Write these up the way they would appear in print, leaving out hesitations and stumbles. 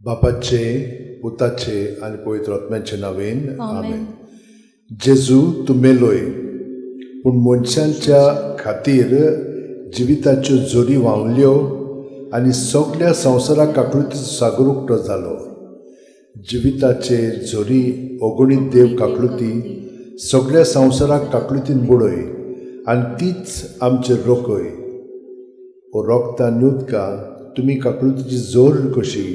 बापाचे, पुताचे आणि पवित्र आत्म्याचे नावेन आमेन. जेजू तूं मेलोय पूण मनशांच्या खातीर जिविताच्यो जोरी व्हांवल्यो आनी सगळ्या संवसाराक काकळुतीचो सागर उक्तो जालो. जिविताचे जोरी अगणीत देव काकळुती सगळ्या संवसाराक काकळुतीन बुडय आनी तीच आमचेर रोखय. ओ रोगतान उदका तुमी काकळुतीची जोर कशी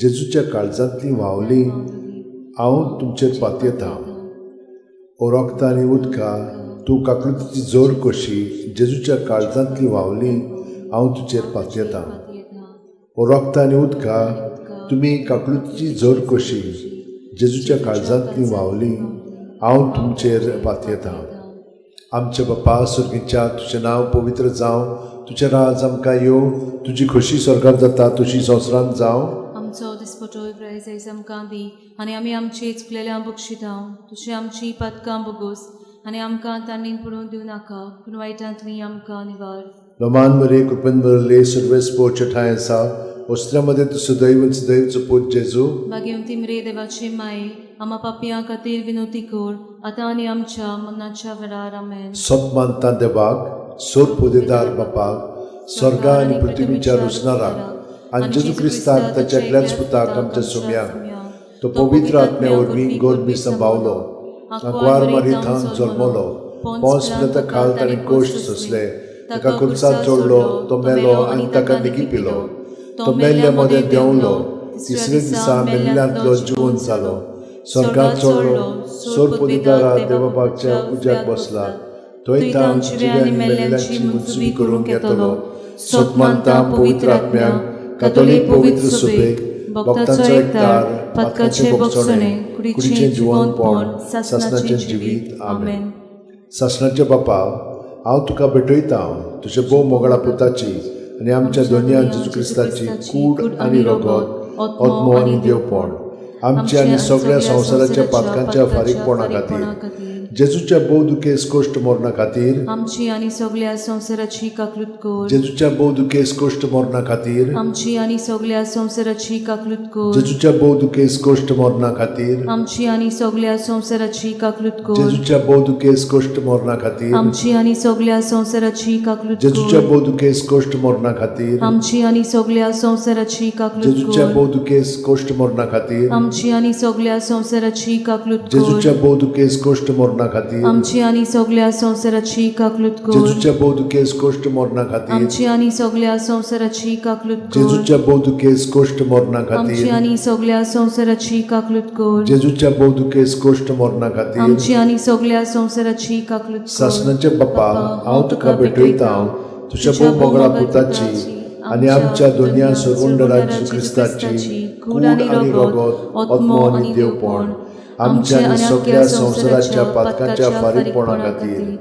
जेजूच्या काळजांतली व्हांवली हांव तुमचेर पातयेतां. ओ रोगता आनी उदका तूं काकळुतीची जोर कशी जेजूच्या काळजांतली व्हांवली हांव तुजेर पातयेतां. ओ रोगता आनी उदका तुमी काकळुतीची जोर कशी जेजूच्या काळजांतली व्हांवली हांव तुमचेर पातयेतां. आमचे बापा सुर्गीच्या तुजें नांव पवित्र जावं, तुजें राज आमकां येवं, तुजी खोशी स्वर्गांत जाता तशी संवसारांत जावं. आमचो दिसपटोय प्रायज आयज आमकां दी आनी आमी आमची चुकलेल्या बक्षितां. तुजी आमची पदकां बगूस आनी आमकां तांणीन पडूंक दिवं नाका पूण वायटांतली आमकां निवार. रोमान मरे कृपेन भरले सर्वेस्पोचे ठाय आसा वस्त्रामध्ये तूं सदैवचो पूत जेजू. भाग्यवंती मरे देवाची माये आम्हा पापयां खातीर विनोती कर आतां आनी आमच्या मरणाच्या वेळार आमेन. सत मानता देवाक, सोर पोदेदार बापाक, स्वर्गा आनी पृथ्वीच्या रुसणाराक आनी जेजू क्रिस्ताक ताच्या एकल्याच पुताक आमच्या सोम्याक तो पवित्र आत्म्या वरवीं गोरबी संभावलो, आंकवार मारी थांग जल्मलो, पोंस पिलाता खाल ताणें कोश्ट सोंसले, ताका खुर्सात जोडलो, तो मेलो आनी ताका निगी पिलो, तो मेल्ल्या मदें देंवलो, तिसरे दिसा मेल्ल्यांतलो जिवंत जालो, स्वर्गांत चडलो, सोर पोदेदारा देवापाच्या उज्याक बसला, थंय तां जिवे आनी मेल्ल्यांची मुनसुबी करूंक येतलो. सत मानता पवित्र आत्म्याक, कातोलीक पवित्र सुबेक, भक्तांचो एकठार, पदकाचे भोगसणे, कुडीचें जिवंतपण, सासणाचें जिवीत. आमेन. सासणाचे बापा हांव तुका भेटयतां तुजे भोव मोगळा पुताची आनी आमच्या दोनया जेजू क्रिस्ताची कूड आनी रगत, आत्मो आनी देवपण आमच्या आनी सगळ्या संवसाराच्या पातकांच्या फारीकपणा खातीर जेजूच्या भोव दुखेस कोश्ट मरणा खातीर आमची आनी सगळ्या संवसाराची काकलूत कर. जेजूच्या भोव दुखेस कोश्ट मरणा खातीर आमची आनी सगळ्या संवसाराची काकलूत कर. जेजूच्या भोव दुखेस कोश्ट मरणा खातीर आमची आनी सगळ्या संवसाराची काकलूत कर. जेजूच्या भोव दुखेस कोश्ट मरणा खातीर आमची आनी सगळ्या संवसाराची काकलूत जेजूच्या कर. भोव दुखेस कोश्ट मरणा खातीर आमची आनी सगळ्या संवसाराची काकलूत जेजूच्या कर. भोव दुखेस कोश्ट मरणा खातीर आमची आनी सगळ्या संवसाराची काकलूत कर. जेजूच्या भोव दुखेस कोश्ट मरणा खातीर आमची आनी सगळ्या संवसाराची काकलूत कर. जेजूच्या भोव दुखेस कोश्ट मरणा खातीर आमची आनी सगळ्या संवसाराची काकलूत कर. जेजूच्या भोव दुखेस कोश्ट मरणा आमची खातीर आनी सगळ्या संवसाराची काकलूत कर. जेजूच्या भोव दुखेस कोश्ट मरणा खातीर आमची आनी सगळ्या संवसाराची काकलूत कर. सासणाचे बापा हांव तुका भेटयतां तुज्या भोव मोगळा पुताची आनी आमच्या दोनया सर्वंडरा जेजू क्रिस्ताची कूड आनी रगत, आत्मो आनी देवपण आमच्या आनी सगळ्या संवसाराच्या पातकांच्या फारीकपणा खातीर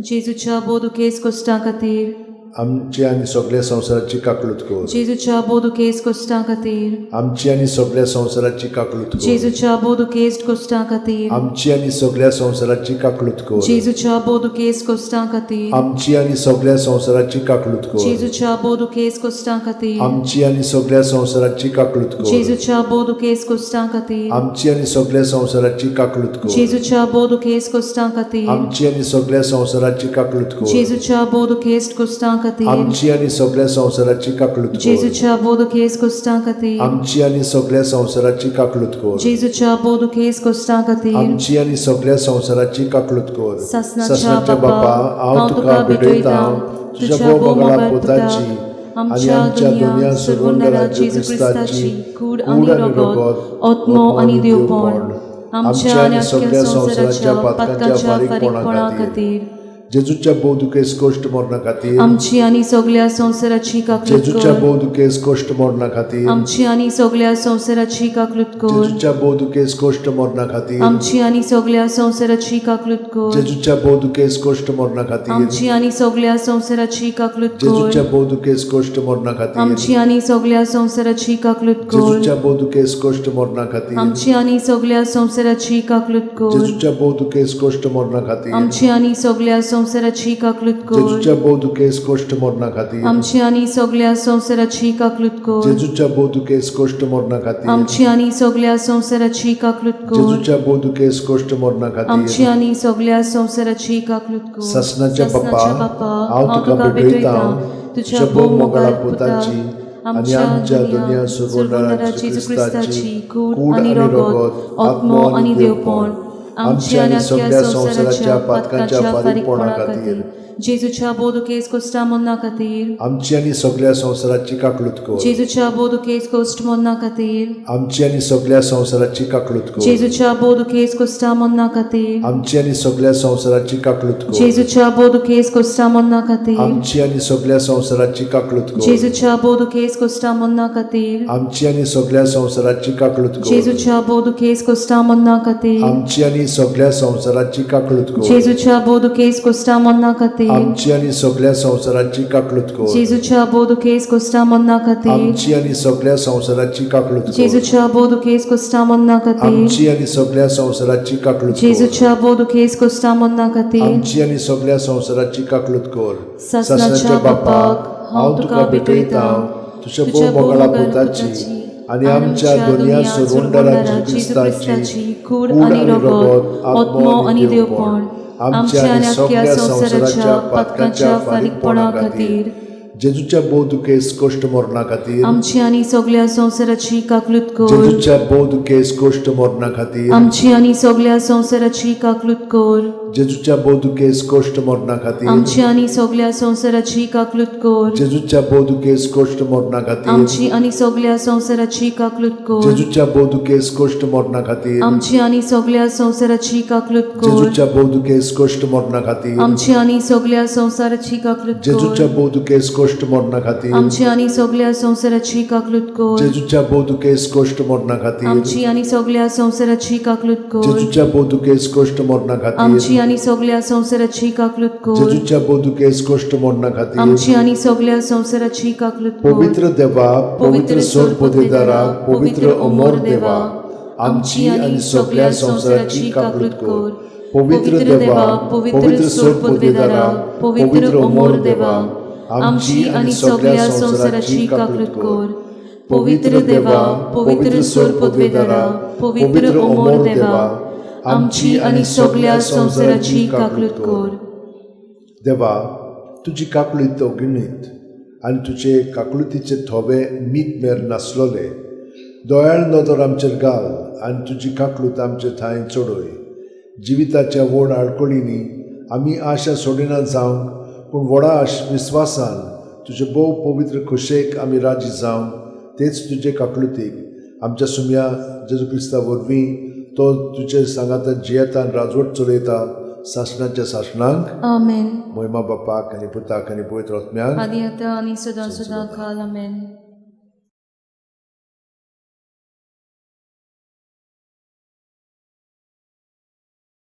जेजूच्या बोदुकेस कोश्टां खातीर आमची आनी सगळ्या संवसाराची काकलूत कर. जेजूच्या बोदुकेस कोश्टां खातीर आमची आनी सगळ्या संवसाराची काकलूत कर. जेजूच्या बोदुकेस कोश्टां खातीर आमची आनी सगळ्या संवसाराची काकलूत कर. जेजूच्या बोदुकेस कोश्टां खातीर आमची आनी सगळ्या संवसाराची काकलूत कर. जेजूच्या बोदुकेस कोश्टां खातीर आमची आनी सगळ्या संवसाराची काकलूत कर. जेजूच्या बोदुकेस कोश्टां खातीर आमची आनी सगळ्या संवसाराची काकलूत कर. जेजूच्या बोदुकेस कोश्टां खातीर आमची आनी सगळ्या संवसाराची काकलूत कर. जेजूच्या बोदुकेस कोश्टां खातीर आमची आनी सगळ्या संवसाराची काकलूत कर. जेजूच्या बोदुकेस कोश्टां खातीर आमची आनी सगळ्या संवसाराची काकलूत कर. जेजूच्या बोदुकेस कोश्टां खातीर आमची आनी सगळ्या संवसाराची काकलूत कर. सासणाच्या बापा हांव तुका भेटयतां तुज्या भोव मोगळा पुताची आनी आमच्या दोनया सर्वंडरा जेजू क्रिस्ताची कूड आनी रगत, आत्मो आनी देवपण आमच्या आनी सगळ्या संवसाराच्या पातकांच्या फारीकपणा खातीर जेजूच्या भोव दुखेस कोश्ट मरणा खातीर आमची आनी सगळ्या संवसाराची काकलूत जेजूच्या कर. भोव दुखेस कोश्ट मरणा खातीर आमची आनी सगळ्या संवसाराची काकलूत कर. जेजूच्या भोव दुखेस कोश्ट मरणा खातीर आमची आनी सगळ्या संवसाराची काकलूत कर. जेजूच्या भोव दुखेस कोश्ट मरणा खातीर आमची आनी सगळ्या संवसाराची काकलूत कर. जेजूच्या भोव दुखेस कोश्ट मरणा खातीर आमची आनी सगळ्या संवसाराची काकलूत कर. जेजूच्या भोव दुखेस कोश्ट मरणा खातीर आमची आनी सगळ्या संवसाराची काकलूत कर. जेजूच्या भोव दुखेस कोश्ट मरणा खातीर आमची आनी सगळ्या संवसाराची काकलूत कर जेजूच्या बोधुकेस कोष्ट मरणा खातीर आमची आनी सगळ्या संवसाराची काकलूत कर जेजूच्या बोधुकेस कोष्ट मरणा खातीर आमची आनी सगळ्या संवसाराची काकलूत कर जेजूच्या बोधुकेस कोष्ट मरणा आमची खातीर आनी सगळ्या संवसाराची काकलूत कर ससनाच्या बाप्पा हांव हांव तुका भेटयता तुझ्या तुझ्या भोव मोगाळा मोगाळा पुताची पुताची आनी आमच्या दुनिया सुरवणारा जेजू क्रिस्ताची कूड कूड आनी आनी रगत रगत आत्मो आनी देवपण आमची आनी सगळ्या संवसाराच्या पातकांच्या फारीकपणा खातीर जेजूच्या बोधकेस कोश्टा मन्ना खातीर आमची आनी सगळ्या संवसाराची काकलूत कर जेजूच्या बोधकेस कोश्ट मन्ना खातीर आमची आनी सगळ्या संवसाराची काकलूत कर जेजूच्या बोधकेस कोश्टा मन्ना खातीर आमची आनी सगळ्या संवसाराची काकलूत कर जेजूच्या बोधकेस कोश्टा मन्ना खातीर आमची आनी सगळ्या संवसाराची काकलूत कर जेजूच्या बोधकेस कोश्टा मन्ना खातीर आमची आनी सगळ्या संवसाराची काकलूत कर जेजूच्या बोधकेस कोश्टा मन्ना खातीर आमची आनी सगळ्या संवसाराची काकलूत कर जेजूच्या बोधकेस कोश्टा मन्ना खातीर आमची आनी सगळ्या संवसाराची काकलूत कर जेजूच्या बोधकेस कोश्टा मन्ना खातीर आमची आनी सगळ्या संवसाराची काकलूत कर जेजूच्या बोधकेस कोश्टा मन्ना खातीर आमची आनी सगळ्या संवसाराची काकलूत कर जेजूच्या बोधकेस कोश्टा मन्ना खातीर आमची आनी सगळ्या संवसाराची काकलूत कर ससनाच्या बापाक हांव तुका भेटयता तुझ्या भोव मोगाळा पुताची आनी आमच्या दुनिया सुरवणारा जेजू क्रिस्ताची कूड आनी रगत आत्मो आनी देवपण आमच्या आनी सगळ्या संवसाराच्या पातकांच्या फारीकपणा खातीर जेजूच्या बोधुकेस कोष्ट मरणा खातीर आमची आनी सगळ्या संवसाराची काकलूत कर जेजूच्या बोधुकेस कोष्ट मरणा खातीर आमची आनी सगळ्या संवसाराची काकलूत कर जेजूच्या बोधुकेस कोष्ट मरणा खातीर आमची आनी सगळ्या संवसाराची काकलूत कर जेजूच्या बोधुकेस कोष्ट मरणा खातीर आमची आनी सगळ्या संवसाराची काकलूत कर जेजूच्या बोधुकेस कोष्ट मरणा खातीर आमची आनी सगळ्या संवसाराची काकलूत कर जेजूच्या बोधुकेस कोष्ट मरणा खातीर आमची आनी सगळ्या संवसाराची काकलूत कर जेजूच्या बोधुकेस कोष्ट मरणा खातीर आमची आनी सगळ्या संवसाराची काकलूत कर जेजूच्या बोधुकेस कोष्ट मरणा खातीर आमची आनी सगळ्या संवसाराची काकलूत कर जेजूच्या बोधुकेस कोष्ट मरणा खातीर आमची आनी सगळ्या संवसाराची काकलूत कर जेजूच्या बोधुकेस कोष्ट मरणा खातीर आमची आनी सगळ्या संवसाराची काकलूत कर पवित्र देवा पवित्र सोर पोतेदारा पवित्र अमोर देवा आमची आनी सगळ्या संवसाराची काकलूत कर पवित्र देवा पवित्र सोर पोतेदारा पवित्र अमोर देवा आमची आनी सगळ्या संवसाराची काकलूत कर पवित्र देवा पवित्र सोर पोतेदारा पवित्र अमोर देवा आमची आनी सगळ्या संवसाराची काकलूत कर देवा तुजी काकलूत अगिणीत आनी तुजे काकलुतीचे थोबे मीठ मेर नासलोले दोयाळ नदर आमचेर घाल आनी तुजी काकलूत आमचे थंय चडय जिविताच्या व्हड आडकोळींनी आमी आशा सोडिना जावंक पूण व्हडा विस्वासान तुजे भोव पवित्र खोशेक आमी राजी जावं तेच तुजे काकलुतीक आमच्या सुम्या जेजू क्रिस्ता वरवीं तो तुजे सांगाता जियेता आनी राजवट चलयता सासणाच्या सासणांक आमेन महिमा बापाक आनी पुताक आनी पवित्र आत्म्याक आदी आतां आनी सदां सदां काल आमेन